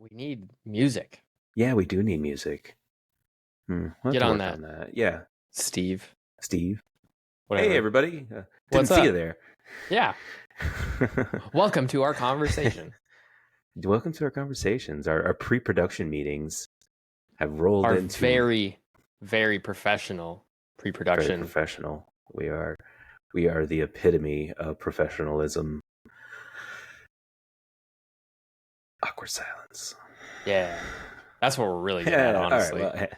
We need music. Yeah, we do need music. We'll have Get to on work that, on that. Yeah, Steve. Steve. Hey, Whatever. everybody. Didn't What's see you up? there. Yeah. Welcome to our conversation. Welcome to our conversations. Our pre-production meetings have rolled Our into very, very professional very pre-production. professional. We are the epitome of professionalism. Awkward silence. Yeah. That's what we're really good at, honestly. All right.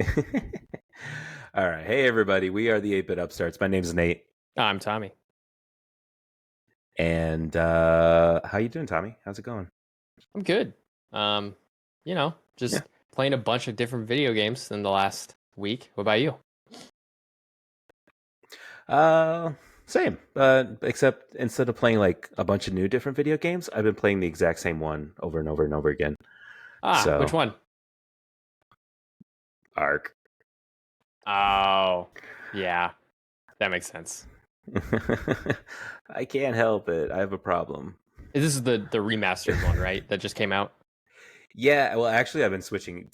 Well, all right. Hey, everybody. We are the 8-Bit Upstarts. My name's Nate. I'm Tommy. And how you doing, Tommy? How's it going? I'm good. Just playing a bunch of different video games in the last week. What about you? Same. Except instead of playing like a bunch of new different video games, I've been playing the exact same one over and over and over again. Which one? Ark. Oh, yeah. That makes sense. I can't help it. I have a problem. This is the remastered one, right? That just came out? Yeah, well, actually, I've been switching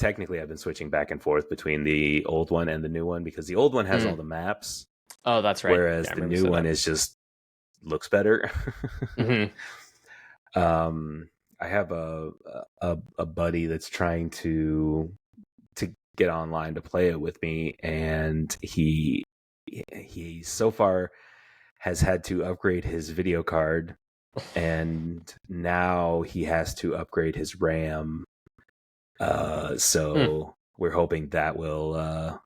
back and forth between the old one and the new one because the old one has all the maps. Oh, that's right. Whereas the new one is just looks better. Mm-hmm. I have a buddy that's trying to get online to play it with me, and he so far has had to upgrade his video card, and now he has to upgrade his RAM. So we're hoping that will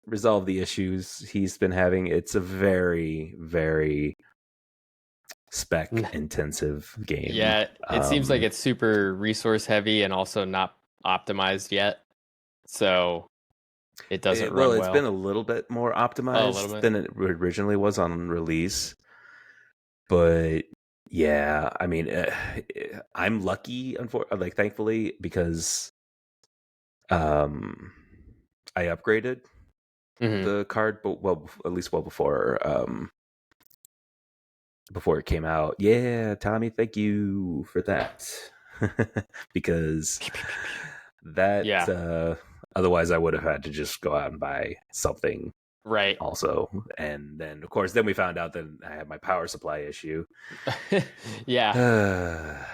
resolve the issues he's been having. It's a very, very spec intensive game. Yeah, it seems like it's super resource heavy and also not optimized yet. So it doesn't run well. Well, it's been a little bit more optimized than it originally was on release. But yeah, I mean, I'm lucky, thankfully, because I upgraded the card, but at least before it came out. Yeah, Tommy, thank you for that. Because that otherwise I would have had to just go out and buy something. Right. Also, and then of course we found out that I had my power supply issue. Yeah.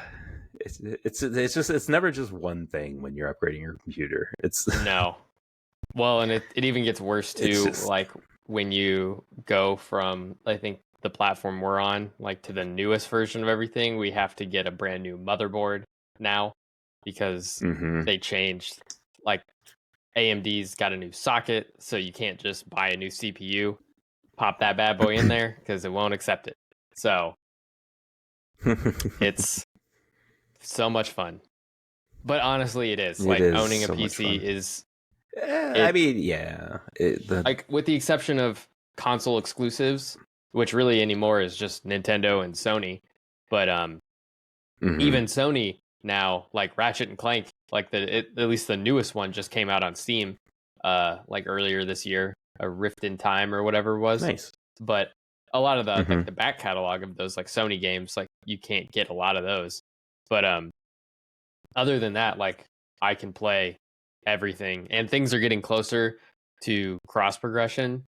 It's never just one thing when you're upgrading your computer. It's no. Well, and it even gets worse too. Like when you go from, I think, the platform we're on, like to the newest version of everything, we have to get a brand new motherboard now because they changed. Like AMD's got a new socket, so you can't just buy a new CPU, pop that bad boy in there because it won't accept it. So it's so much fun. But honestly, it is. Owning a PC is. Like with the exception of console exclusives, which really anymore is just Nintendo and Sony. But even Sony now, like Ratchet and Clank, like at least the newest one just came out on Steam, like earlier this year, a Rift in Time or whatever it was. Nice. But a lot of the like the back catalog of those like Sony games, like you can't get a lot of those. But other than that, like I can play everything, and things are getting closer to cross progression.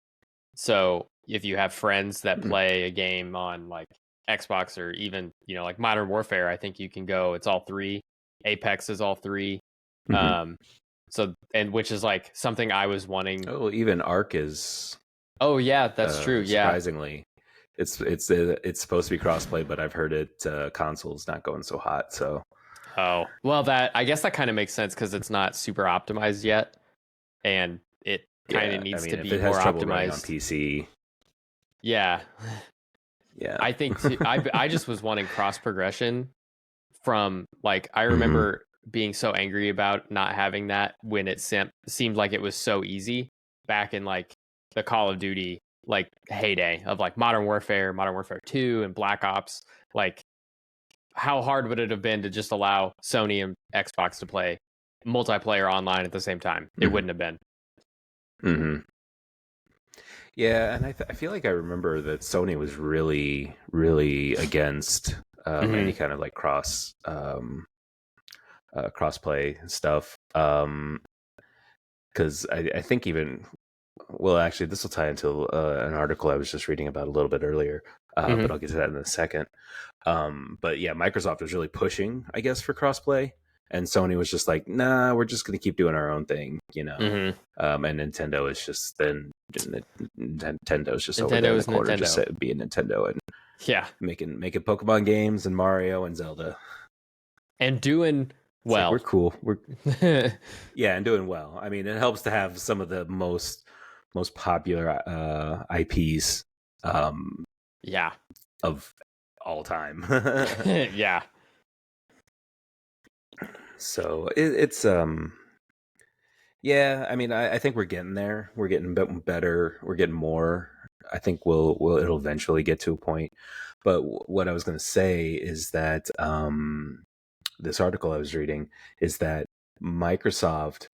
So if you have friends that play a game on like Xbox or even, like Modern Warfare, I think you can go, it's all 3. Apex is all 3. So, and which is like something I was wanting. Oh, even Ark is. Oh yeah, that's true. Yeah. Surprisingly, it's supposed to be crossplay, but I've heard console's not going so hot. So. Oh, well, I guess that kind of makes sense because it's not super optimized yet, and it kind of needs to be more optimized on PC. Yeah. Yeah. I think I just was wanting cross progression from, like, I remember being so angry about not having that when it seemed like it was so easy back in like the Call of Duty like heyday of like Modern Warfare 2 and Black Ops. Like, how hard would it have been to just allow Sony and Xbox to play multiplayer online at the same time? It wouldn't have been. Yeah, and I feel like I remember that Sony was really, really against any kind of like cross crossplay stuff. Because I think even, well, actually, this will tie into an article I was just reading about a little bit earlier, but I'll get to that in a second. But yeah, Microsoft was really pushing, I guess, for crossplay, and Sony was just like, nah, we're just going to keep doing our own thing, you know. And Nintendo is just Nintendo's just over there in the corner, just being Nintendo and making Pokemon games and Mario and Zelda and doing well. Like, we're cool. Yeah, and doing well. I mean, it helps to have some of the most popular IPs of all time. Yeah. So it's yeah, I mean, I think we're getting there. We're getting better. We're getting more. I think it'll eventually get to a point. But what I was going to say is that this article I was reading is that Microsoft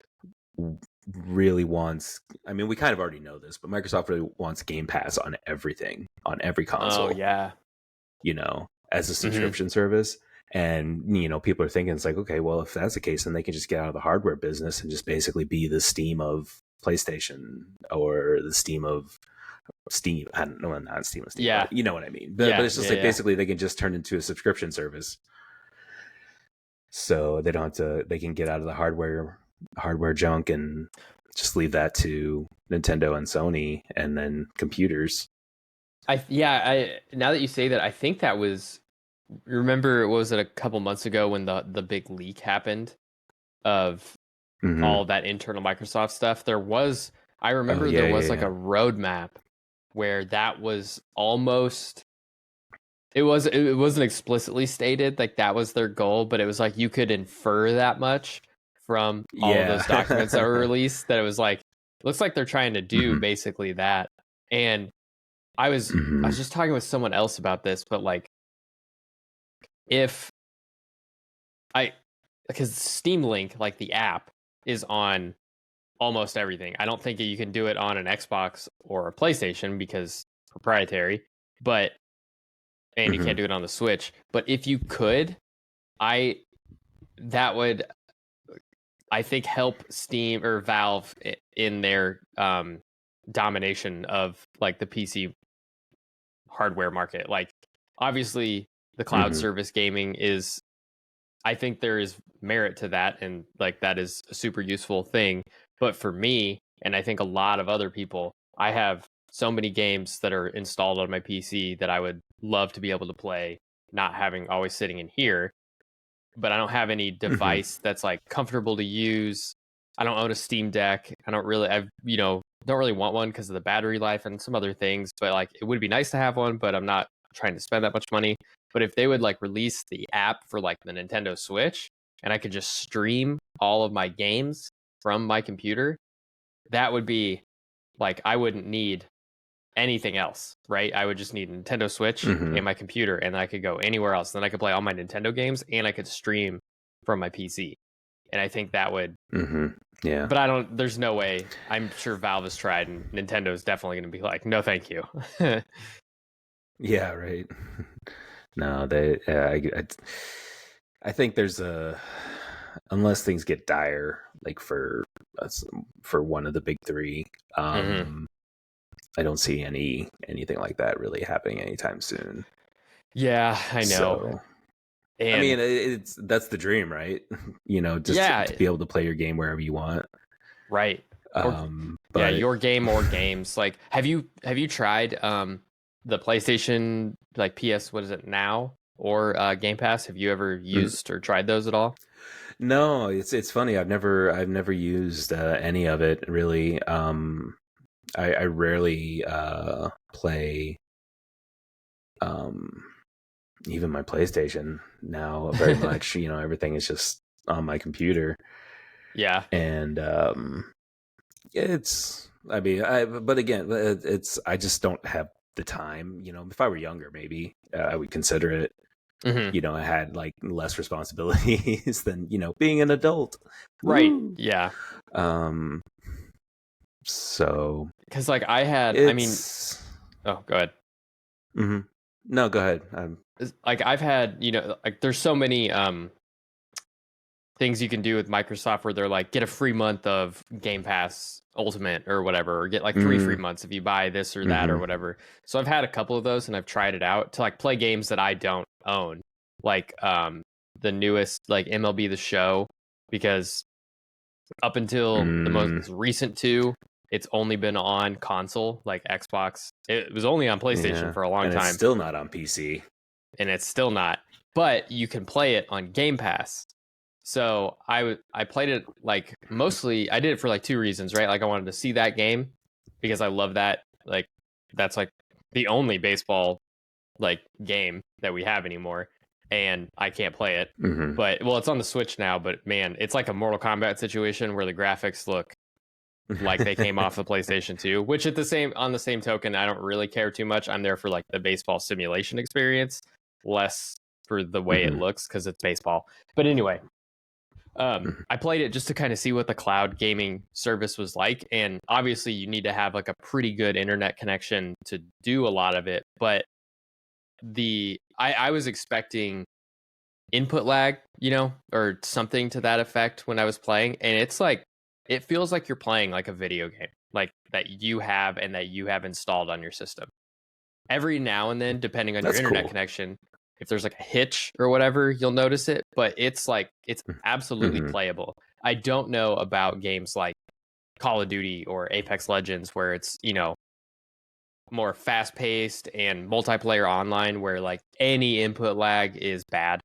really wants, I mean, we kind of already know this, but Microsoft really wants Game Pass on everything, on every console. Oh, yeah. You know, as a subscription service. And, you know, people are thinking, it's like, okay, well, if that's the case, then they can just get out of the hardware business and just basically be the Steam of PlayStation or the Steam of Steam. I don't know, not Steam of Steam. Yeah. But you know what I mean. But it's just basically they can just turn into a subscription service. So they don't have to, they can get out of the hardware junk and just leave that to Nintendo and Sony and then computers. Now that you say that, I think that was, remember, was it a couple months ago when the big leak happened of all that internal Microsoft stuff? I remember there was like a roadmap where that was almost, it wasn't explicitly stated like that was their goal, but it was like you could infer that much from all of those documents that were released, that it was like, looks like they're trying to do basically that. And I was just talking with someone else about this, but like, because Steam Link, like the app, is on almost everything. I don't think you can do it on an Xbox or a PlayStation because proprietary, and you can't do it on the Switch. But if you could, that would, I think, help Steam or Valve in their domination of like the PC hardware market. Like, obviously the cloud service gaming is, I think there is merit to that, and like that is a super useful thing. But for me, and I think a lot of other people, I have so many games that are installed on my PC that I would love to be able to play, not having always sitting in here. But I don't have any device that's like comfortable to use. I don't own a Steam Deck. don't really want one because of the battery life and some other things. But like, it would be nice to have one, but I'm not trying to spend that much money. But if they would like release the app for like the Nintendo Switch, and I could just stream all of my games from my computer, that would be like, I wouldn't need anything else, right? I would just need a Nintendo Switch and my computer, and I could go anywhere else. Then I could play all my Nintendo games, and I could stream from my PC. And I think that would, yeah. But there's no way. I'm sure Valve has tried, and Nintendo is definitely going to be like, no, thank you. Yeah, right. No, I think there's unless things get dire, like for one of the big three, I don't see anything like that really happening anytime soon. Yeah, I know. So, I mean, that's the dream, right? You know, just to be able to play your game wherever you want. Right. But your game or games. Like, have you tried the PlayStation, like PS, what is it now, or Game Pass? Have you ever used or tried those at all? No, it's funny. I've never used any of it really. I rarely play even my PlayStation now very much. You know, everything is just on my computer. Yeah. And but again, I just don't have the time. You know, if I were younger, maybe I would consider it. You know, I had like less responsibilities than, you know, being an adult. Right. Woo! Yeah. So, because like I mean, oh, go ahead. No, go ahead. Like I've had, you know, like there's so many things you can do with Microsoft where they're like, get a free month of Game Pass Ultimate or whatever, or get like 3 free months if you buy this or that or whatever. So I've had a couple of those and I've tried it out to like play games that I don't own, like the newest like MLB The Show, because up until the most recent 2, it's only been on console, like Xbox. It was only on PlayStation for a long time. It's still not on PC. And it's still not. But you can play it on Game Pass. So I played it like mostly, I did it for like 2 reasons, right? Like I wanted to see that game because I love that. Like that's like the only baseball like game that we have anymore. And I can't play it. But well, it's on the Switch now, but man, it's like a Mortal Kombat situation where the graphics look like they came off the PlayStation 2, which on the same token, I don't really care too much. I'm there for like the baseball simulation experience, less for the way it looks because it's baseball. But anyway, I played it just to kind of see what the cloud gaming service was like. And obviously you need to have like a pretty good internet connection to do a lot of it. But I was expecting input lag, or something to that effect when I was playing. And it's like, it feels like you're playing like a video game, like that you have installed on your system. Every now and then, depending on your internet connection, if there's like a hitch or whatever, you'll notice it. But it's absolutely playable. I don't know about games like Call of Duty or Apex Legends where it's, more fast paced and multiplayer online where like any input lag is bad.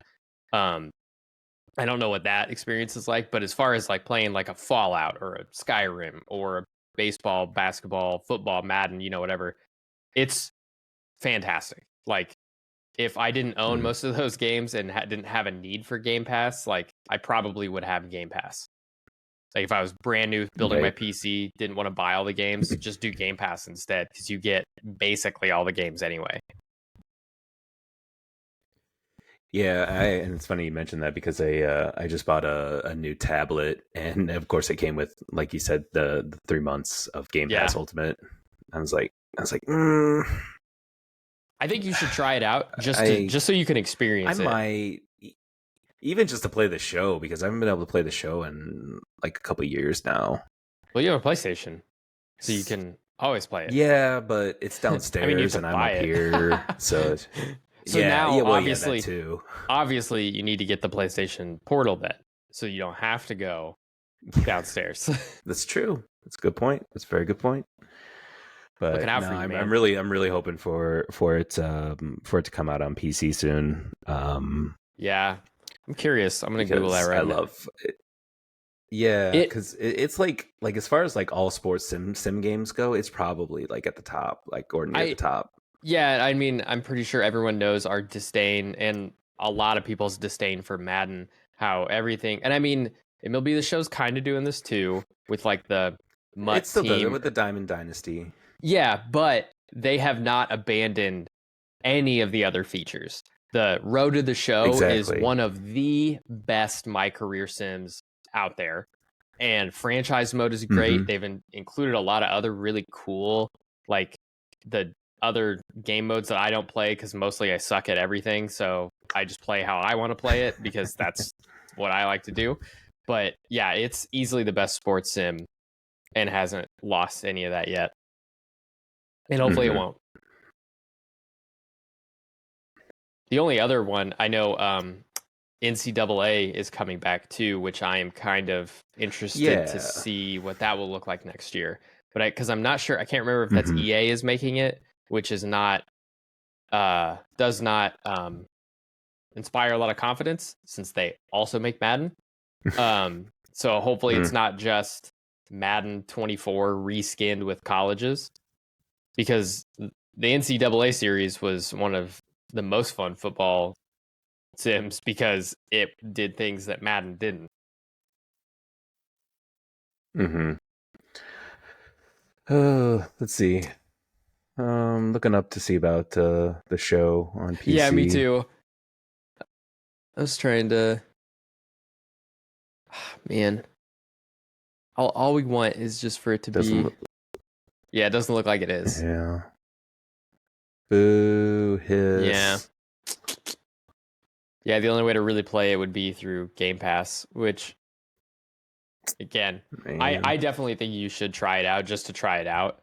I don't know what that experience is like, but as far as like playing like a Fallout or a Skyrim or a baseball, basketball, football, Madden, whatever, it's fantastic. Like if I didn't own most of those games and didn't have a need for Game Pass, like I probably would have Game Pass. Like if I was brand new building my PC, didn't want to buy all the games, just do Game Pass instead because you get basically all the games anyway. Yeah, and it's funny you mentioned that because I just bought a new tablet, and of course it came with, like you said, the 3 months of Game Pass Ultimate. I was like, I think you should try it out just so you can experience it. I might, even just to play the show, because I haven't been able to play the show in like a couple of years now. Well, you have a PlayStation, so you can always play it. Yeah, but it's downstairs and I'm up here, so. Obviously, too. Obviously, you need to get the PlayStation Portal then, so you don't have to go downstairs. That's true. That's a good point. That's a very good point. But looking out for you, man. I'm really hoping for it to come out on PC soon. Yeah, I'm curious. I'm gonna Google that right now. I love it. Yeah, because it's like as far as like all sports sim games go, it's probably like at the top, like or near the top. Yeah, I mean, I'm pretty sure everyone knows our disdain and a lot of people's disdain for Madden, how everything, and I mean, MLB The Show's kind of doing this too with like the MUT It's still team. does it with the Diamond Dynasty. Yeah, but they have not abandoned any of the other features. The Road to the Show is one of the best My Career Sims out there, and franchise mode is great. They've included a lot of other really cool, like the other game modes that I don't play because mostly I suck at everything, so I just play how I want to play it because that's what I like to do. But yeah, it's easily the best sports sim and hasn't lost any of that yet, and hopefully it won't. The only other one I know, NCAA is coming back too, which I am kind of interested to see what that will look like next year. But because I'm not sure, I can't remember if that's EA is making it, which is not does not inspire a lot of confidence since they also make Madden. So hopefully it's not just Madden 24 reskinned with colleges, because the NCAA series was one of the most fun football sims because it did things that Madden didn't. Let's see. Looking up to see about the show on PC. Yeah, me too. I was trying to. Man, all we want is just for it to be. Yeah, it doesn't look like it is. Yeah. Boo! Hiss. Yeah. Yeah, the only way to really play it would be through Game Pass, which again, I definitely think you should try it out just to try it out.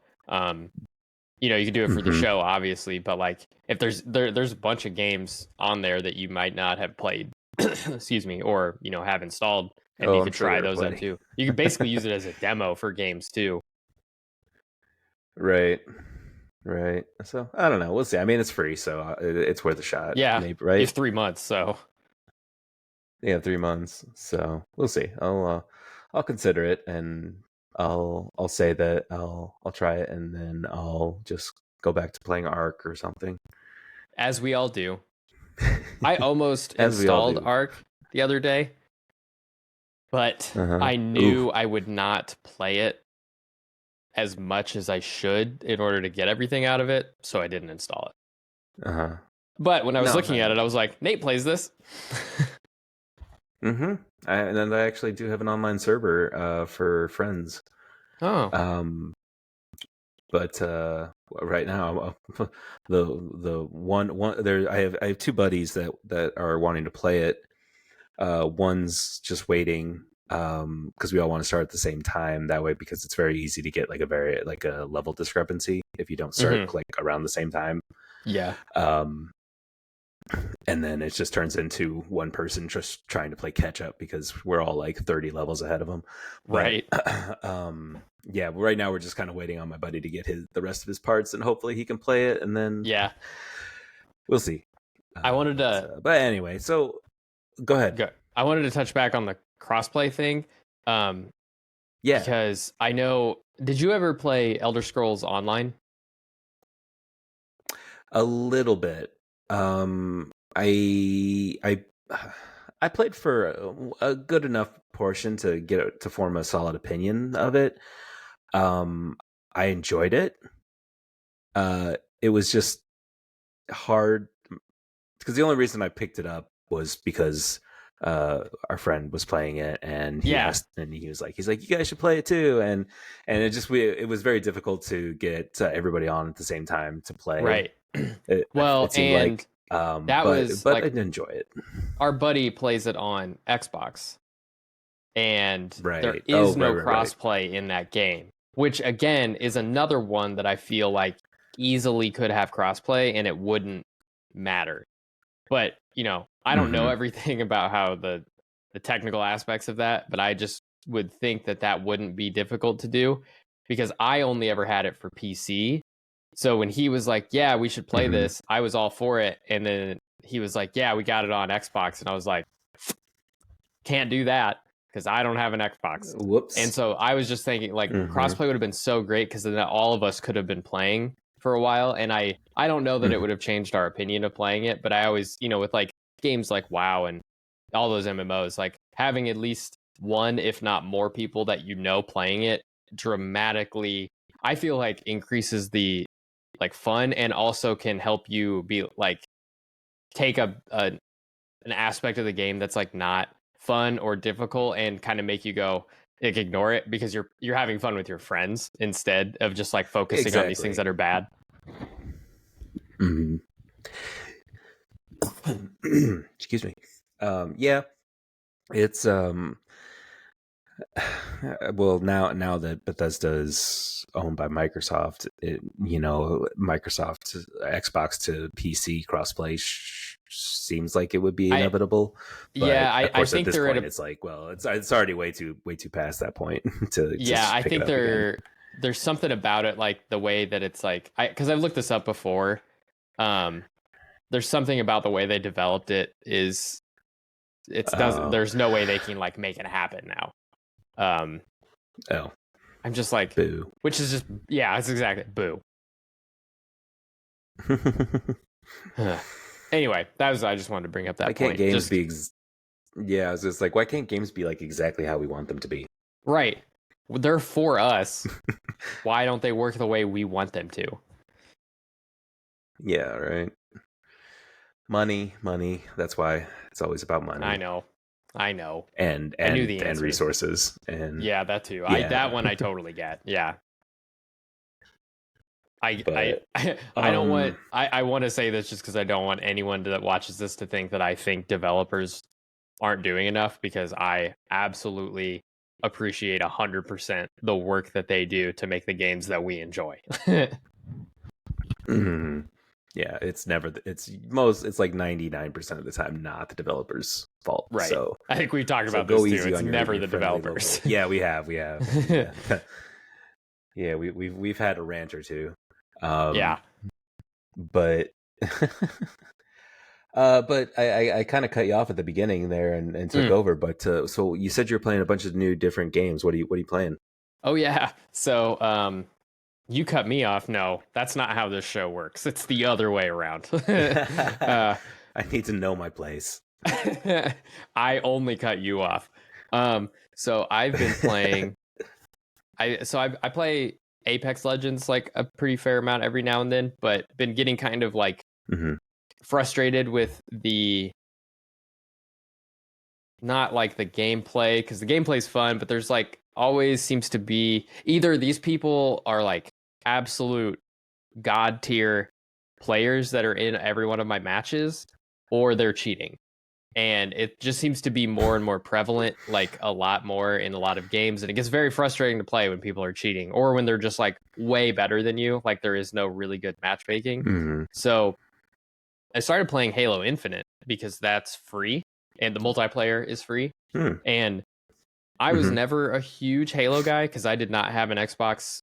You know, you can do it for the show, obviously, but like if there's a bunch of games on there that you might not have played, excuse me, or you know have installed, and you could try those out too. You could basically use it as a demo for games too. Right. So I don't know. We'll see. I mean, it's free, so it's worth a shot. Yeah, maybe, right? It's 3 months, so yeah, 3 months. So we'll see. I'll consider it, and I'll say that I'll try it, and then I'll just go back to playing Ark or something. As we all do. I almost installed Ark the other day, but I knew I would not play it as much as I should in order to get everything out of it, so I didn't install it. But when I was looking at it, I was like, Nate plays this. And then I actually do have an online server for friends. But right now, the one there, I have two buddies that are wanting to play it. One's just waiting because we all want to start at the same time. That way, because it's very easy to get like a level discrepancy if you don't start like around the same time. Yeah. And then it just turns into one person just trying to play catch up because we're all like 30 levels ahead of them. Right. Yeah, right now we're just kind of waiting on my buddy to get the rest of his parts, and hopefully he can play it, and then we'll see. I wanted to, but anyway, so go ahead. I wanted to touch back on the crossplay thing. Because I know. Did you ever play Elder Scrolls Online? A little bit. I played for a good enough portion to form a solid opinion of it. I enjoyed it. It was just hard because the only reason I picked it up was because our friend was playing it, and he asked, and he's like, you guys should play it too, and it was very difficult to get everybody on at the same time to play. Right. It seemed but I did enjoy it. Our buddy plays it on Xbox, and there is no crossplay in that game, which again is another one that I feel like easily could have crossplay and it wouldn't matter. But you know, I don't know everything about how the technical aspects of that, but I just would think that wouldn't be difficult to do because I only ever had it for PC. So when he was like, yeah, we should play this, I was all for it. And then he was like, yeah, we got it on Xbox. And I was like, can't do that because I don't have an Xbox. Whoops. And so I was just thinking like crossplay would have been so great because then all of us could have been playing for a while. And I don't know that it would have changed our opinion of playing it. But I always, you know, with like games like WoW and all those MMOs, like having at least one, if not more people that you know playing it dramatically, I feel like increases the like fun and also can help you be like take an aspect of the game that's like not fun or difficult and kind of make you go like, ignore it because you're having fun with your friends instead of just like focusing on these things that are bad. Excuse me. Yeah, it's well now that Bethesda is owned by Microsoft, Microsoft Xbox to PC crossplay seems like it would be inevitable. I think at this point it's like, well, it's already way too past that point to I think there's something about it, like the way that it's like, because I've looked this up before. There's something about the way they developed it is there's no way they can like make it happen now. I'm just like, boo. Which is just, it's exactly boo. Anyway, I just wanted to bring up that point. Why can't games be? I was just like, why can't games be like exactly how we want them to be? Right, they're for us. Why don't they work the way we want them to? Yeah, right. Money. That's why it's always about money. I know. And I knew the answer. And resources. And that too. That one I totally get. Yeah. I don't want I want to say this just because I don't want anyone that watches this to think that I think developers aren't doing enough, because I absolutely appreciate 100% the work that they do to make the games that we enjoy. Mm-hmm. Yeah, it's like 99% of the time not the developers' fault. Right. So I think we've talked about go this easy too. It's on never the developers. Yeah, we have. Yeah, yeah, we've had a rant or two. Yeah. But but I kind of cut you off at the beginning there and took over. But so you said you're playing a bunch of new different games. What are you playing? Oh yeah. So you cut me off. No, that's not how this show works. It's the other way around. I need to know my place. I only cut you off. So I've been playing. I play Apex Legends like a pretty fair amount every now and then, but been getting kind of like frustrated with not like the gameplay, because the gameplay's fun, but there's like always seems to be either these people are like absolute god tier players that are in every one of my matches, or they're cheating. And it just seems to be more and more prevalent, like a lot more in a lot of games. And it gets very frustrating to play when people are cheating, or when they're just like way better than you. Like there is no really good matchmaking. So I started playing Halo Infinite because that's free and the multiplayer is free. And I was never a huge Halo guy because I did not have an Xbox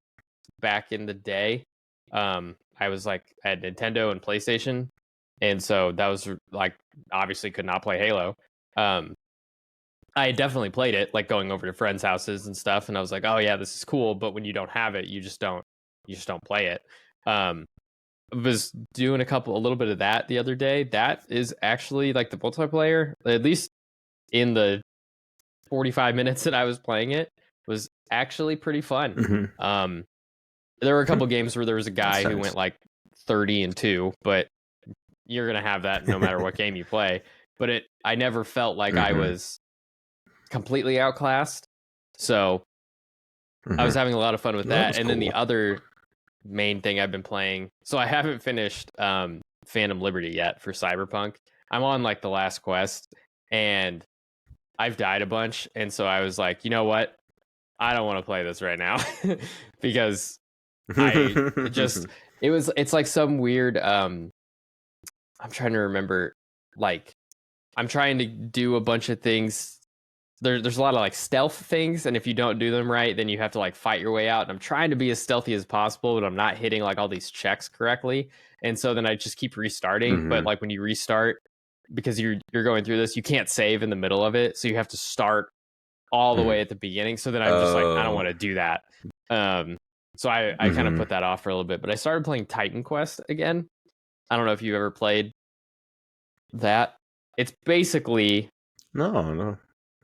back in the day. I was like, I had Nintendo and PlayStation. And so that was like, obviously could not play Halo. I definitely played it, like going over to friends' houses and stuff. And I was like, oh yeah, this is cool. But when you don't have it, you just don't play it. Was doing a little bit of that the other day. That is actually like the multiplayer, at least in the 45 minutes that I was playing it, was actually pretty fun. There were a couple games where there was a guy who went like 30-2, but you're gonna have that no matter what game you play. But I never felt like I was completely outclassed, so I was having a lot of fun with that. And then the other main thing I've been playing, so I haven't finished Phantom Liberty yet for Cyberpunk. I'm on like the last quest, and I've died a bunch, and so I was like, you know what, I don't want to play this right now because it's like some weird I'm trying to remember, like I'm trying to do a bunch of things. There's a lot of like stealth things, and if you don't do them right, then you have to like fight your way out. And I'm trying to be as stealthy as possible, but I'm not hitting like all these checks correctly. And so then I just keep restarting. But like when you restart, because you're going through this, you can't save in the middle of it, so you have to start all the way at the beginning. So then I'm just like, I don't want to do that. So I kind of put that off for a little bit. But I started playing Titan Quest again. I don't know if you ever played that. It's basically no.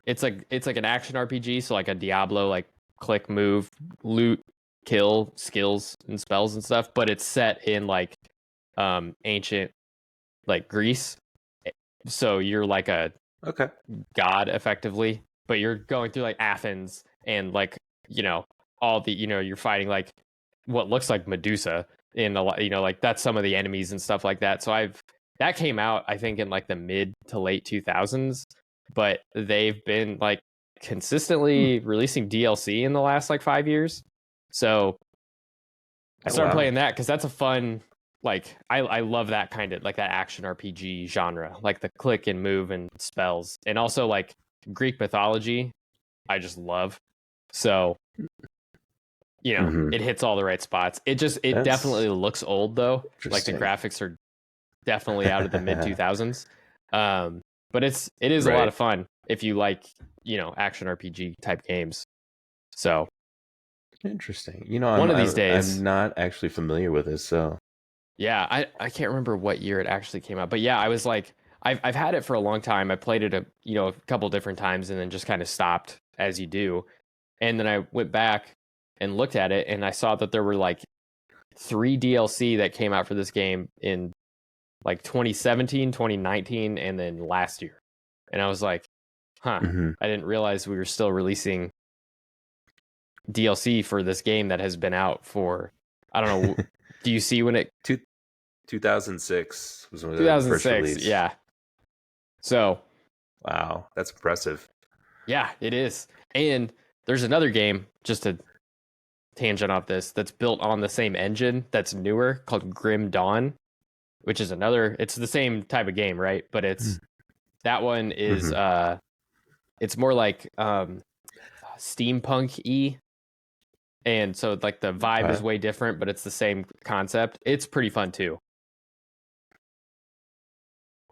It's like an action RPG, so like a Diablo, like click, move, loot, kill, skills and spells and stuff. But it's set in like ancient like Greece, so you're like a god effectively, but you're going through like Athens and like all the you're fighting like what looks like Medusa in a lot, like that's some of the enemies and stuff like that. So that came out I think in like the mid to late 2000s, but they've been like consistently releasing DLC in the last like 5 years. So I started playing that because that's a fun, like I love that kind of like that action RPG genre, like the click and move and spells, and also like Greek mythology I just love. So it hits all the right spots. It definitely looks old though. Like the graphics are definitely out of the mid 2000s. But it is a lot of fun if you like, action RPG type games. So interesting. One of these days, I'm not actually familiar with this. So yeah, I can't remember what year it actually came out, but yeah, I was like, I've had it for a long time. I played it a couple different times and then just kind of stopped, as you do. And then I went back and looked at it, and I saw that there were like 3 DLC that came out for this game in like 2017, 2019, and then last year. And I was like, I didn't realize we were still releasing DLC for this game that has been out for, I don't know, Do you see when it? 2006 was when the first 2006. release. Yeah. So. Wow, that's impressive. Yeah, it is. And there's another game, just to tangent off this, that's built on the same engine that's newer called Grim Dawn, which is it's the same type of game, right? But that one is it's more like steampunk-y. And so like the vibe is way different, but it's the same concept. It's pretty fun too.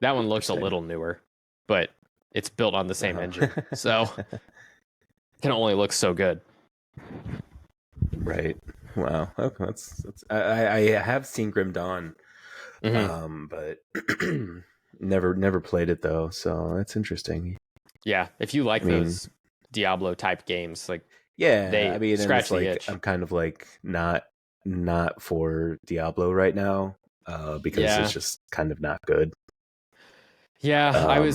That one looks a little newer, but it's built on the same engine. So can only look so good. Right. Wow. Okay, that's I have seen Grim Dawn, but never played it though. So that's interesting. Yeah, if you like those Diablo type games, like I mean, scratch the itch. I'm kind of like not for Diablo right now, because it's just kind of not good. Yeah,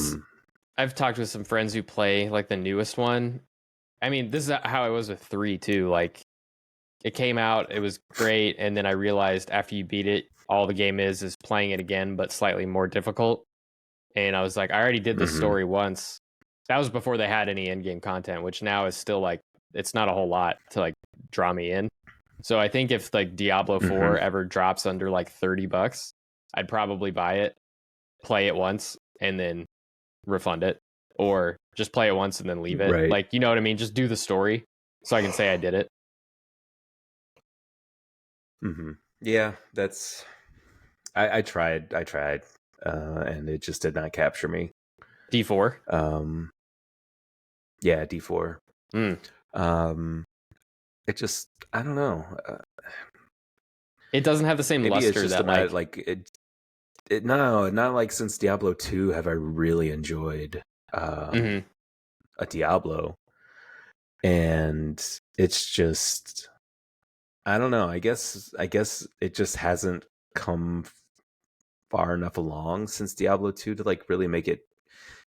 I've talked with some friends who play like the newest one. I mean, this is how I was with 3 too. Like, it came out, it was great, and then I realized after you beat it, all the game is playing it again, but slightly more difficult. And I was like, I already did this story once. That was before they had any in-game content, which now is still like, it's not a whole lot to like draw me in. So I think if like Diablo 4 ever drops under like $30, I'd probably buy it, play it once, and then refund it, or just play it once and then leave it. Right. Like, you know what I mean? Just do the story so I can say I did it. Yeah, that's. I tried, and it just did not capture me. D4. Yeah, D4. It just, I don't know. It doesn't have the same luster it's just that like it. No, not like since Diablo 2 have I really enjoyed a Diablo, and it's just, I don't know. I guess it just hasn't come far enough along since Diablo 2 to like really make it.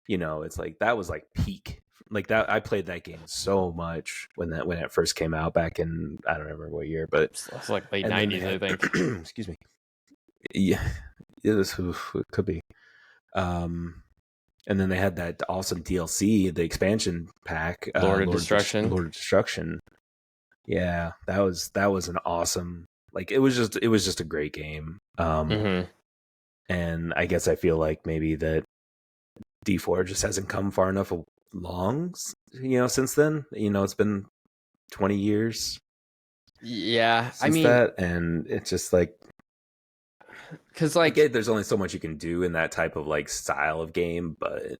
It's like that was like peak. Like that, I played that game so much when it first came out back in, I don't remember what year, but it's like late 90s, I think. Excuse me. Yeah, it could be. And then they had that awesome DLC, the expansion pack, Lord of Destruction. Yeah, that was an awesome. Like it was just a great game. And I guess I feel like maybe that D4 just hasn't come far enough along, since then. It's been 20 years. Yeah, I mean that, and it's just like, because like there's only so much you can do in that type of like style of game, but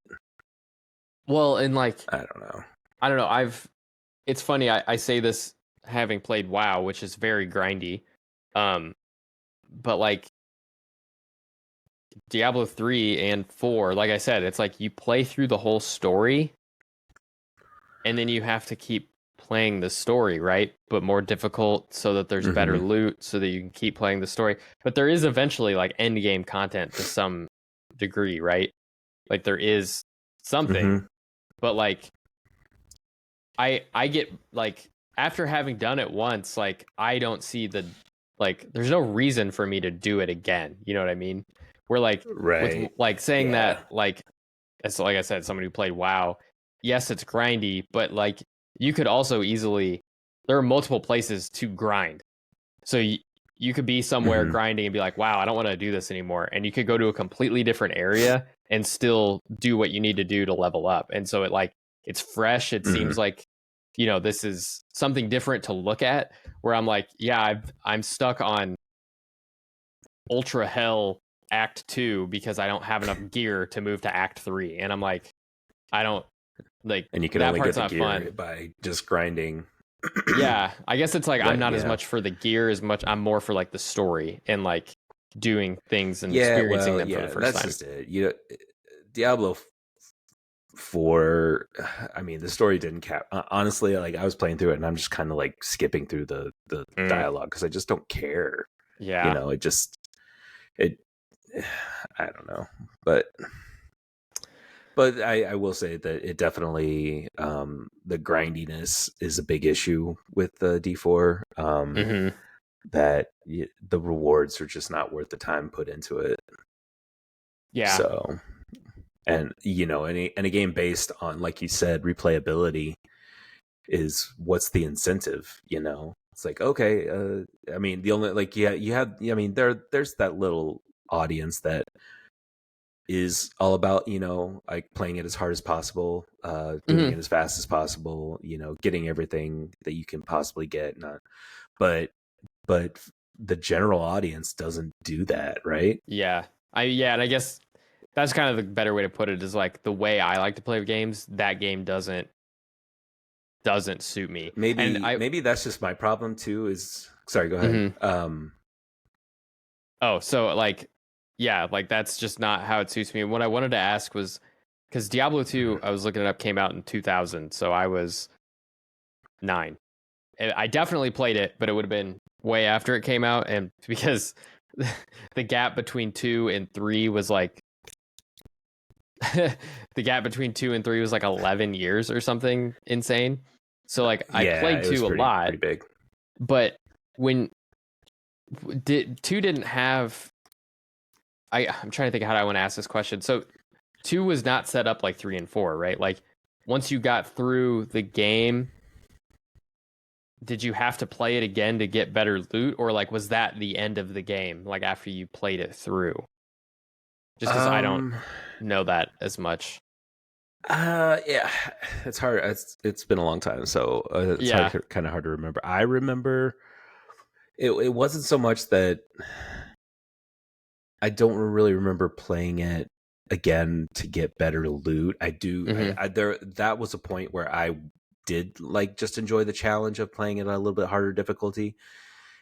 and like I don't know. It's funny, I say this having played WoW, which is very grindy, but like Diablo 3 and 4, like I said, it's like you play through the whole story and then you have to keep playing the story, right? But more difficult so that there's better loot so that you can keep playing the story. But there is eventually like end game content to some degree, right? Like there is something, but like I get like, after having done it once, like I don't see there's no reason for me to do it again. You know what I mean? We're like, right. With, like saying that, like, it's like I said, somebody who played WoW, yes, it's grindy, but like you could also easily, there are multiple places to grind. So you could be somewhere grinding and be like, wow, I don't want to do this anymore. And you could go to a completely different area and still do what you need to do to level up. And so it's fresh. It seems like, this is something different to look at, where I'm like, yeah, I'm stuck on Ultra Hell Act 2 because I don't have enough gear to move to Act 3. And I'm like, I don't like, and you can only get the gear by just grinding. Yeah, I guess it's like, I'm not as much for the gear as much. I'm more for like the story and like doing things and experiencing them for the first time. That's just it. Diablo 4, I mean, the story didn't cap. Honestly, like I was playing through it and I'm just kind of like skipping through the dialogue because I just don't care. Yeah, I don't know, but I will say that it definitely, the grindiness is a big issue with the D4. that the rewards are just not worth the time put into it. Yeah. So, and a game based on, like you said, replayability is what's the incentive? It's like, okay, I mean, the only you have, I mean, there's that little audience that is all about like playing it as hard as possible, doing it as fast as possible, getting everything that you can possibly get. But the general audience doesn't do that, right? Yeah. And I guess that's kind of the better way to put it, is like the way I like to play games, that game doesn't suit me. Maybe that's just my problem too. Sorry, go ahead. So like, yeah, like that's just not how it suits me. And what I wanted to ask was, because Diablo 2, I was looking it up, came out in 2000, so I was 9. And I definitely played it, but it would have been way after it came out, and because the gap between 2 and 3 was like the gap between 2 and 3 was like 11 years or something insane. So like I played 2 a lot, pretty big. but when 2 didn't have, I'm trying to think of how I want to ask this question. So 2 was not set up like 3 and 4, right? Like once you got through the game, did you have to play it again to get better loot, or like was that the end of the game, like after you played it through? Just because I don't know that as much. Yeah, it's hard. It's been a long time, so it's kind of hard to remember. I remember it wasn't so much that I don't really remember playing it again to get better loot. I do. That was a point where I did like just enjoy the challenge of playing it at a little bit harder difficulty,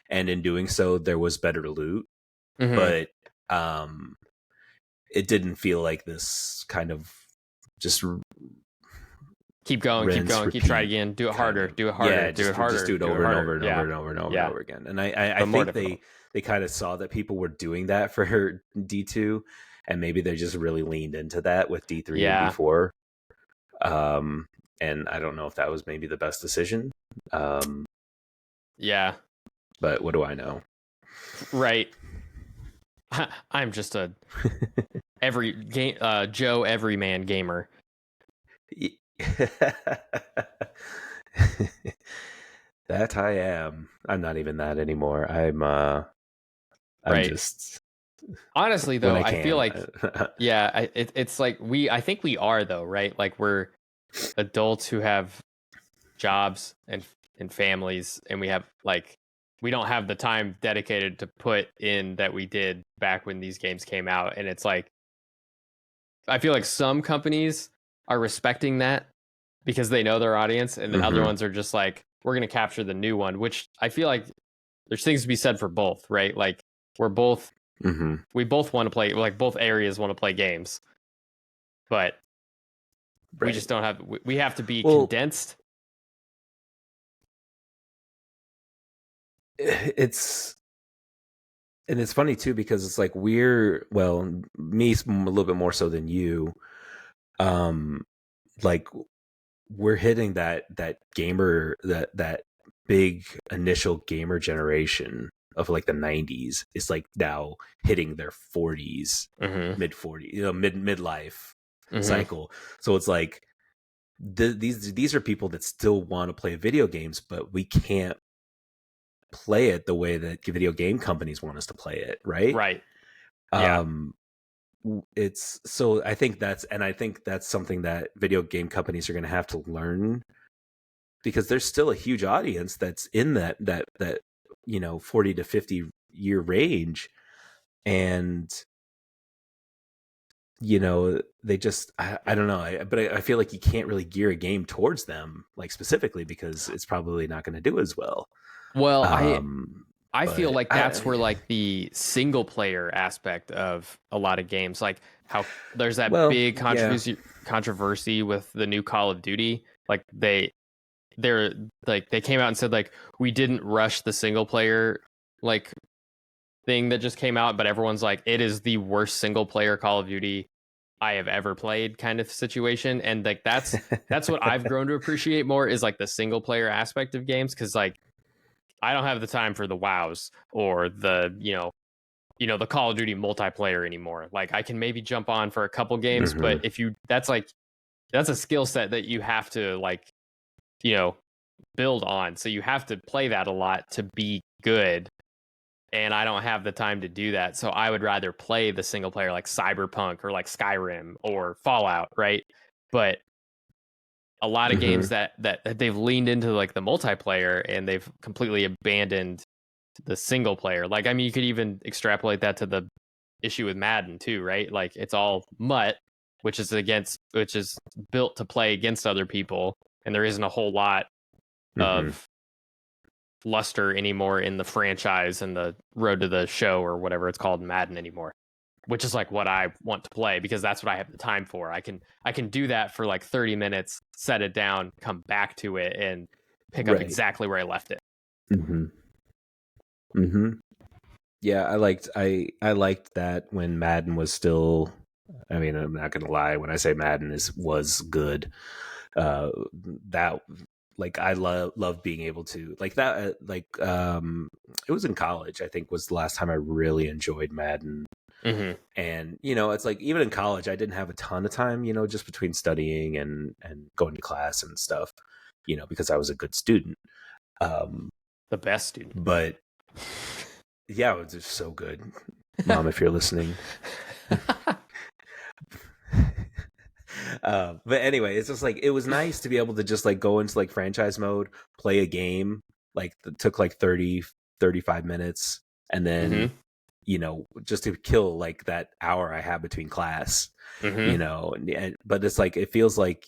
and in doing so, there was better loot. But it didn't feel like this kind of just keep going, keep trying again, do it harder, do it harder, do it harder, just do it over and over and over and over and over and over again. And I think they kind of saw that people were doing that for D2, and maybe they just really leaned into that with D3 and D4. And I don't know if that was maybe the best decision. Yeah. But what do I know? Right. I'm just a Joe everyman gamer. That I am. I'm not even that anymore. I'm just, honestly though, I feel like it's like I think we are though, right? Like we're adults who have jobs and families, and we have like, we don't have the time dedicated to put in that we did back when these games came out. And it's like, I feel like some companies are respecting that because they know their audience, and the other ones are just like, we're going to capture the new one, which I feel like there's things to be said for both, right? Like we're both, we both want to play, like both areas want to play games, but we just don't have, we have to be condensed. It's funny too, because it's like me a little bit more so than you, like we're hitting that gamer, that big initial gamer generation of like the 90s is like now hitting their 40s, mid 40s, midlife cycle. So it's like these are people that still want to play video games, but we can't play it the way that video game companies want us to play it, right? It's so I think that's something that video game companies are going to have to learn, because there's still a huge audience that's in that 40 to 50 year range, and they just I don't know, but I feel like you can't really gear a game towards them like specifically, because it's probably not going to do as well. Well, I feel like that's where like the single player aspect of a lot of games, like how there's that big controversy with the new Call of Duty. Like they came out and said like, we didn't rush the single player like thing that just came out, but everyone's like, it is the worst single player Call of Duty I have ever played kind of situation. And like that's what I've grown to appreciate more, is like the single player aspect of games, because like I don't have the time for the WoWs or the, the Call of Duty multiplayer anymore. Like I can maybe jump on for a couple games, but if that's a skill set that you have to like, build on. So you have to play that a lot to be good. And I don't have the time to do that. So I would rather play the single player like Cyberpunk or like Skyrim or Fallout, right? But a lot of games that they've leaned into like the multiplayer and they've completely abandoned the single player. Like, I mean, you could even extrapolate that to the issue with Madden too, right? Like it's all MUT, which is built to play against other people. And there isn't a whole lot of luster anymore in the franchise and the road to the show or whatever it's called, Madden anymore, which is like what I want to play because that's what I have the time for. I can do that for like 30 minutes, set it down, come back to it, and pick up exactly where I left it. Yeah, I liked that when Madden was still. I mean, I'm not gonna lie. When I say Madden was good, that like I love being able to like that. It was in college. I think was the last time I really enjoyed Madden. And it's like even in college, I didn't have a ton of time. Just between studying and going to class and stuff. Because I was a good student. The best student, but. Yeah, it was just so good. Mom, if you're listening. But anyway, it's just like it was nice to be able to just like go into like franchise mode, play a game like that took like 35 minutes and then just to kill like that hour I have between class. But it's like it feels like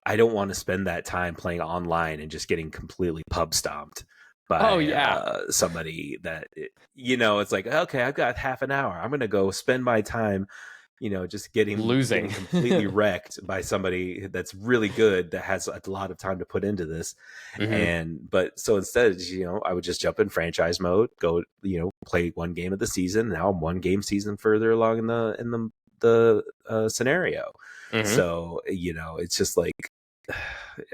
I don't want to spend that time playing online and just getting completely pub stomped by somebody that it's like, okay, I've got half an hour, I'm gonna go spend my time just getting completely wrecked by somebody that's really good that has a lot of time to put into this. But so instead I would just jump in franchise mode, go play one game of the season. Now I'm one game season further along in the scenario. So it's just like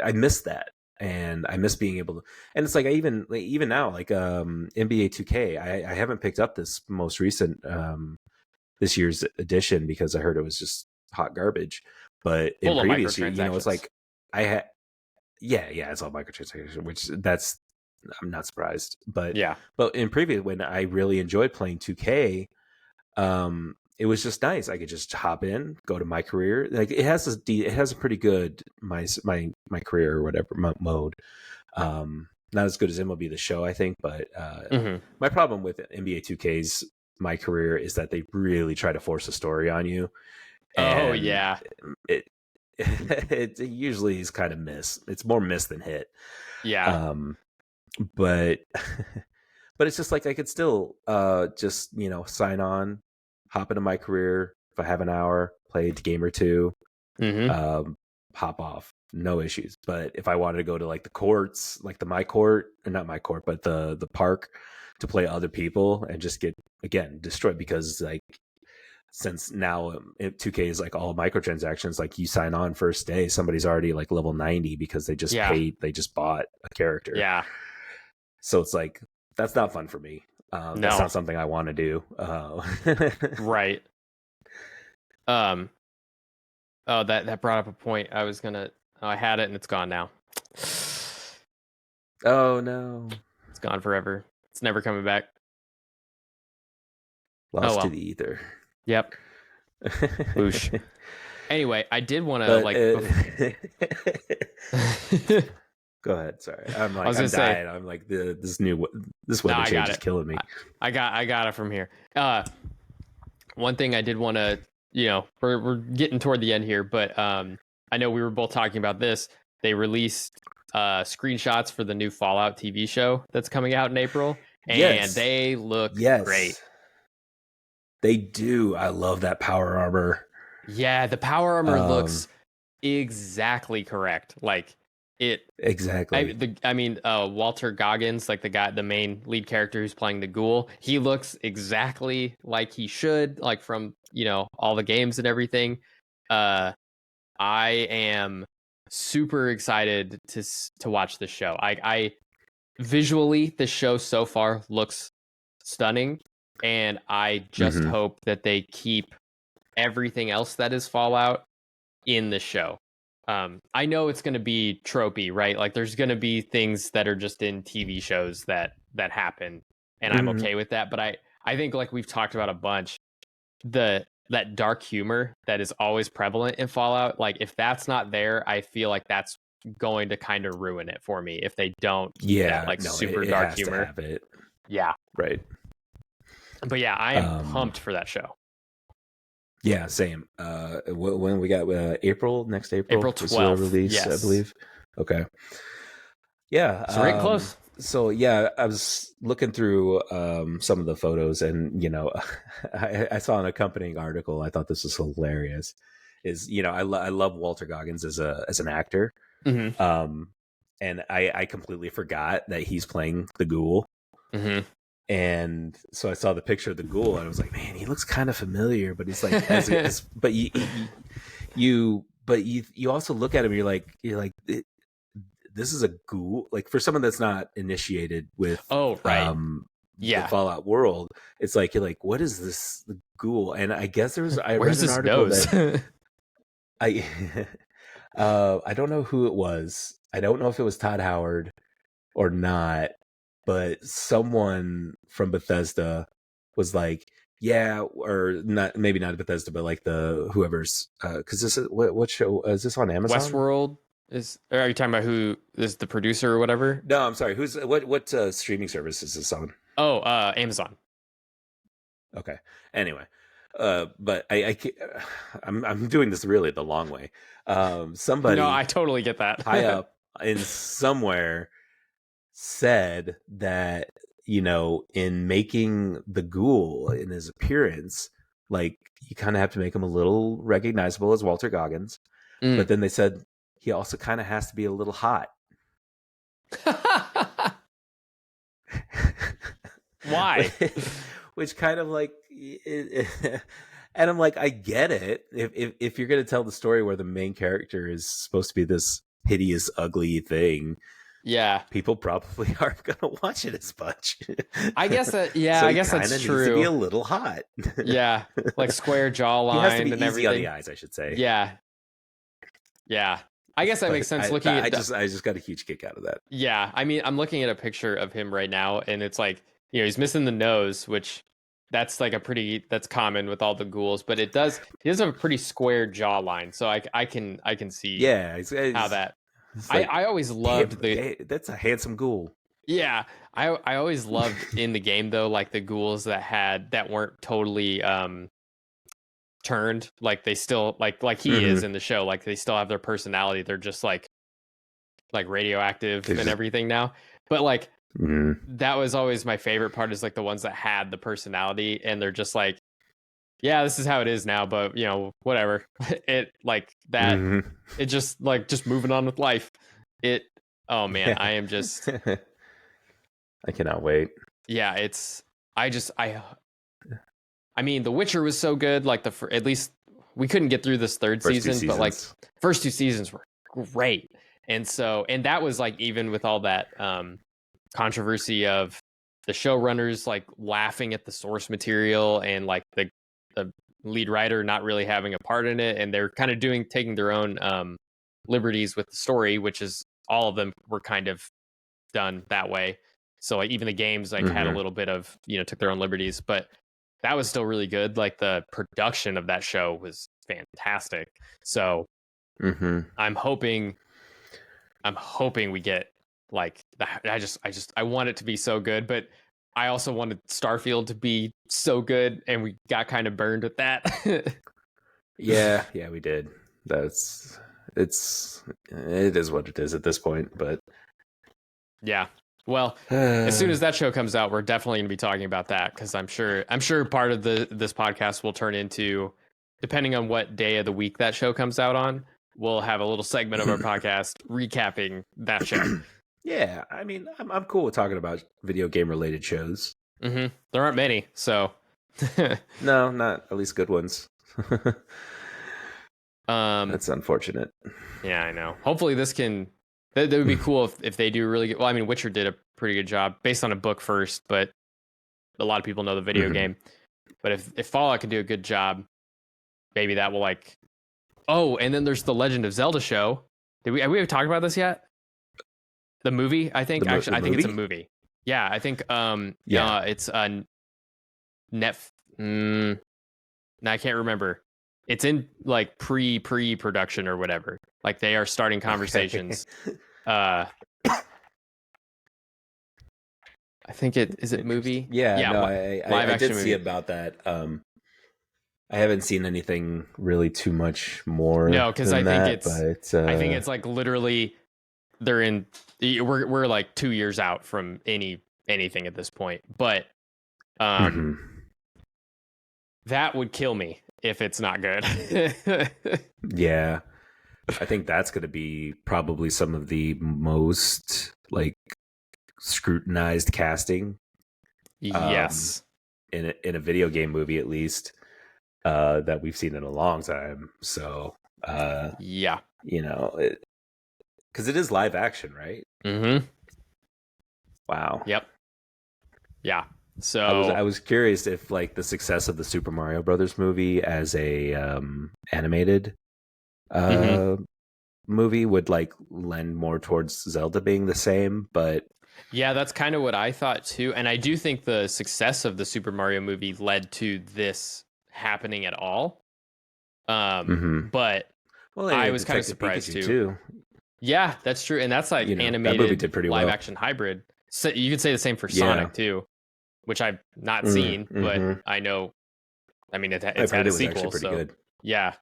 I miss that. And I miss being able to, and it's like even now, like NBA 2K, I haven't picked up this most recent this year's edition because I heard it was just hot garbage. But in previous years, it's like I had, it's all microtransactions, which I'm not surprised. But but in previous, when I really enjoyed playing 2K, it was just nice. I could just hop in, go to my career. Like it has a pretty good my career or whatever mode. Not as good as MLB The Show, I think, but my problem with NBA 2K's my career is that they really try to force a story on you. And it usually is kind of miss. It's more miss than hit. But it's just like I could still just sign on, hop into my career if I have an hour, play a game or two, hop off, no issues. But if I wanted to go to like the courts, like not my court, but the park to play other people and just get again destroyed because like since now 2K is like all microtransactions, like you sign on first day, somebody's already like level 90 because they just paid, they just bought a character. So it's like that's not fun for me. That's not something I want to do. Right. Oh, that brought up a point. I had it and it's gone now. Oh no. It's gone forever. It's never coming back. Lost to the ether. Yep. Boosh. Anyway, I did want to Go ahead. Sorry, I'm dying. I'm like this weather change is killing me. I got it from here. One thing I did want to, we're getting toward the end here, but I know we were both talking about this. They released screenshots for the new Fallout TV show that's coming out in April, and they look great. They do. I love that power armor. Yeah, the power armor looks exactly correct. Like it exactly. Walter Goggins, like the main lead character who's playing the ghoul, he looks exactly like he should, like from all the games and everything. I am super excited to watch the show. I visually, the show so far looks stunning, and I just hope that they keep everything else that is Fallout in the show. I know it's going to be tropey, right? Like there's going to be things that are just in TV shows that happen, and I'm okay with that. But I think, like we've talked about a bunch, that dark humor that is always prevalent in Fallout, like if that's not there, I feel like that's going to kind of ruin it for me if they don't keep that like super dark humor. To have it. Yeah. Right. But yeah, I am pumped for that show. Yeah, same. When we got April 12th release, yes. I believe. Okay. Yeah. So right close. So yeah, I was looking through some of the photos, and I saw an accompanying article. I thought this was hilarious. I love Walter Goggins as an actor, and I completely forgot that he's playing the Ghoul. And so I saw the picture of the Ghoul, and I was like, man, he looks kind of familiar. But he's like, but you also look at him, you're like. This is a Ghoul, like for someone that's not initiated with the Fallout world, it's like you're like, what is this Ghoul? And I guess I read an article that I don't know who it was. I don't know if it was Todd Howard or not, but someone from Bethesda was like, yeah, or not, maybe not Bethesda, but like the whoever's because this is what show is this on Amazon? Westworld. Are you talking about who is the producer or whatever? No, I'm sorry. What streaming service is this on? Oh, Amazon. Okay. Anyway, but I'm doing this really the long way. Somebody, no, I totally get that. high up in somewhere said that in making the Ghoul in his appearance, like you kind of have to make him a little recognizable as Walter Goggins, but then they said he also kind of has to be a little hot. Why? Which kind of like, and I'm like, I get it. If you're going to tell the story where the main character is supposed to be this hideous, ugly thing, yeah, people probably aren't going to watch it as much. I guess that. Yeah, so I guess that's true. Needs to be a little hot. Yeah, like square jawline. He has to be and easy everything on the eyes, I should say. Yeah. I guess that makes sense. I just got a huge kick out of that. Yeah, I mean, I'm looking at a picture of him right now, and it's like, he's missing the nose, which that's like that's common with all the Ghouls, but he does have a pretty square jawline, so I can see how that. Like, I always loved that's a handsome Ghoul. Yeah, I always loved in the game though, like the Ghouls that weren't totally turned, like they still like he is in the show, like they still have their personality. They're just like radioactive and everything now, but like that was always my favorite part, is like the ones that had the personality, and they're just like, yeah, this is how it is now, but whatever. It like that it just moving on with life. Oh man, I am just I cannot wait. Yeah, I mean, The Witcher was so good. Like at least we couldn't get through this third season, but like first 2 seasons were great. And that was like, even with all that controversy of the showrunners like laughing at the source material, and like the lead writer not really having a part in it, and they're kind of taking their own liberties with the story, which is all of them were kind of done that way. So like even the games like had a little bit of took their own liberties, but that was still really good. Like the production of that show was fantastic. So I'm hoping we get like I want it to be so good, but I also wanted Starfield to be so good, and we got kind of burned with that. yeah, we did. It is what it is at this point, but yeah. Well, as soon as that show comes out, we're definitely going to be talking about that, because I'm sure part of this podcast will turn into, depending on what day of the week that show comes out on, we'll have a little segment of our podcast recapping that show. Yeah, I mean, I'm cool with talking about video game related shows. There aren't many, so no, not at least good ones. That's unfortunate. Yeah, I know. Hopefully this can. That would be cool if they do really good. Well, I mean, Witcher did a pretty good job based on a book first, but a lot of people know the video game. But if Fallout can do a good job, maybe that will like. Oh, and then there's the Legend of Zelda show. Have we ever talked about this yet? The movie, I think. Actually, I think it's a movie. Yeah, I think. It's a no, I can't remember. It's in like pre-production or whatever. Like they are starting conversations. I think is it movie? Yeah, no, I did movie. see about that. I haven't seen anything really too much more. No, because I think it's like literally they're in. We're like 2 years out from anything at this point, but that would kill me if it's not good. Yeah, I think that's going to be probably some of the most like scrutinized casting. Yes, in a video game movie at least that we've seen in a long time. So yeah, you know, because it is live action, right? Wow. Yep. Yeah. So I was curious if like the success of the Super Mario Brothers movie as a animated movie would like lend more towards Zelda being the same, but yeah, that's kind of what I thought too. And I do think the success of the Super Mario movie led to this happening at all. But I was kind of surprised too. Yeah, that's true. And that's like animated that movie did pretty live well. action hybrid. So you could say the same for Sonic too, which I've not seen, but I know. I mean, it's had a sequel, pretty good. Yeah.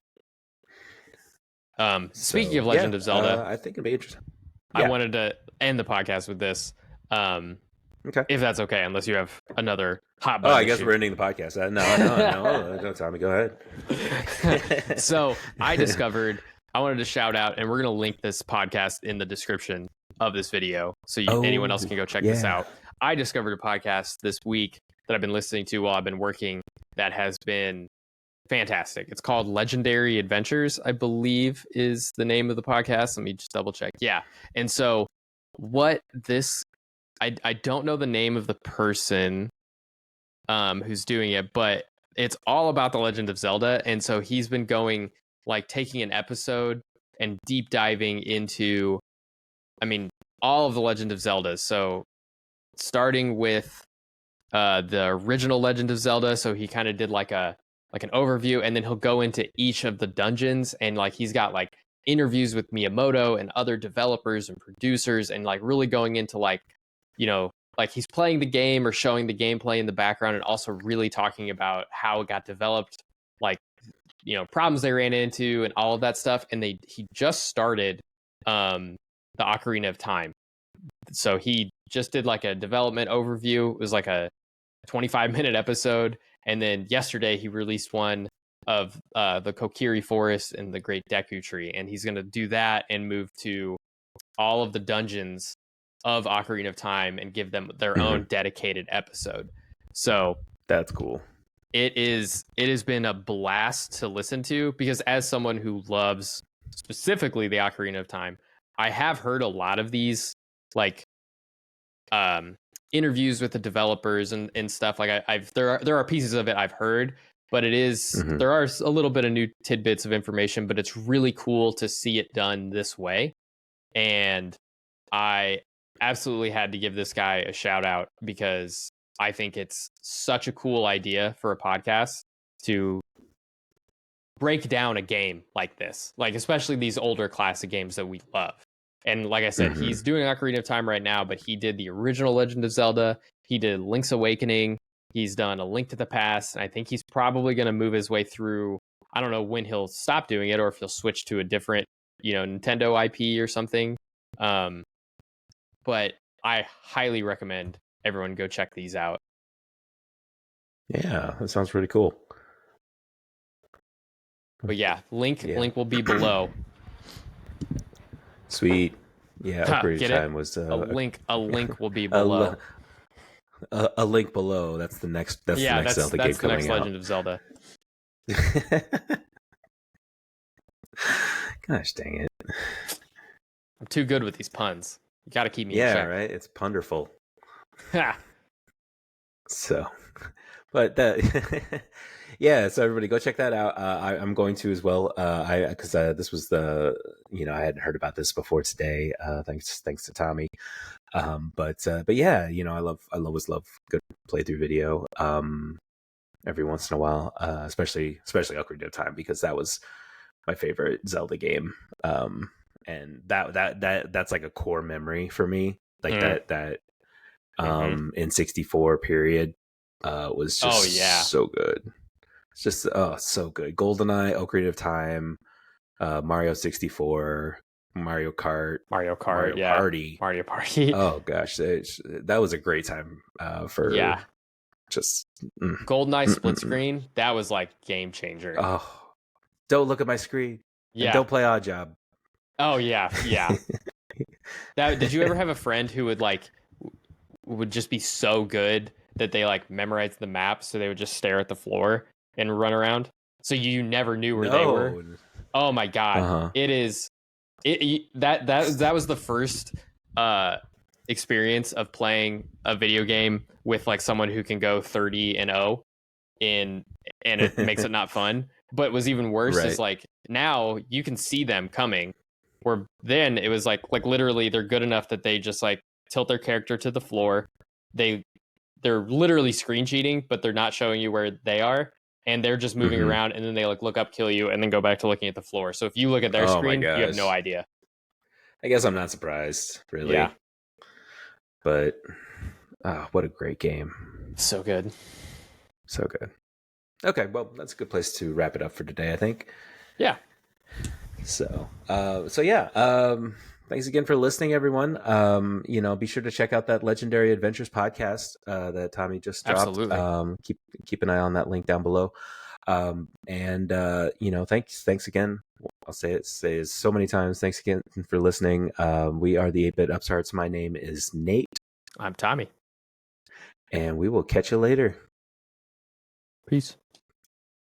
Speaking of Legend of Zelda, I think it'd be interesting. I wanted to end the podcast with this. Okay, if that's okay, unless you have another hot. I guess we're ending the podcast. No, Tommy, go ahead. So I wanted to shout out, and we're going to link this podcast in the description of this video, so anyone else can go check this out. I discovered a podcast this week that I've been listening to while I've been working that has been fantastic. It's called Legendary Adventures, I believe is the name of the podcast. Let me just double check. Yeah. And so I don't know the name of the person who's doing it, but it's all about the Legend of Zelda. And so he's been going like taking an episode and deep diving into, I mean, all of the Legend of Zelda. So starting with the original Legend of Zelda. So he kind of did like an overview, and then he'll go into each of the dungeons, and like he's got like interviews with Miyamoto and other developers and producers, and like really going into like, like he's playing the game or showing the gameplay in the background, and also really talking about how it got developed, like, problems they ran into and all of that stuff. And he just started the Ocarina of Time. So he just did like a development overview. It was like a 25-minute episode. And then yesterday he released one of the Kokiri Forest and the Great Deku Tree. And he's going to do that and move to all of the dungeons of Ocarina of Time and give them their own dedicated episode. So that's cool. It has been a blast to listen to, because as someone who loves specifically the Ocarina of Time, I have heard a lot of these like interviews with the developers and stuff. Like there are pieces of it I've heard, but it is there are a little bit of new tidbits of information, but it's really cool to see it done this way. And I absolutely had to give this guy a shout out, because I think it's such a cool idea for a podcast to break down a game like this, like especially these older classic games that we love. And like I said, he's doing Ocarina of Time right now, but he did the original Legend of Zelda. He did Link's Awakening. He's done A Link to the Past. And I think he's probably going to move his way through. I don't know when he'll stop doing it, or if he'll switch to a different, Nintendo IP or something. But I highly recommend everyone go check these out. Yeah, that sounds pretty cool. But yeah, link will be below. Sweet. Yeah, Ocarina of Time was a link will be below. A link below. That's the next. That's the next Zelda game coming out. Legend of Zelda. Gosh dang it. I'm too good with these puns. You got to keep me in Yeah, check. right? It's punderful. Ha! So, but that, yeah. So everybody, go check that out. I'm going to as well. Because this was I hadn't heard about this before today. Thanks to Tommy. But yeah, I always love good playthrough video. Every once in a while, especially Ocarina of Time, because that was my favorite Zelda game. And that's like a core memory for me. Like that in 64 period was just so good. It's just so good. GoldenEye, Ocarina of Time, Mario 64, Mario Kart, Mario Party. Mario Party. Oh gosh, that was a great time for just GoldenEye split screen. That was like game changer. Oh, don't look at my screen. Yeah, and don't play Odd Job. Oh yeah. Did you ever have a friend who would just be so good that they like memorized the map, so they would just stare at the floor and run around, so you never knew where they were? Oh my god, that was the first experience of playing a video game with like someone who can go 30-0 and it makes it not fun. But was even worse is like now you can see them coming, where then it was like literally they're good enough that they just like tilt their character to the floor. They're literally screen cheating, but they're not showing you where they are, and they're just moving around, and then they like look up, kill you, and then go back to looking at the floor. So if you look at their screen, you have no idea. I guess I'm not surprised, really. Yeah. But what a great game. So good. So good. Okay, well, that's a good place to wrap it up for today, I think. Yeah. So yeah. Thanks again for listening, everyone. Be sure to check out that Legendary Adventures podcast that Tommy just dropped. Absolutely. Keep an eye on that link down below. Thanks again. I'll say it so many times. Thanks again for listening. We are the 8-Bit Upstarts. My name is Nate. I'm Tommy. And we will catch you later. Peace.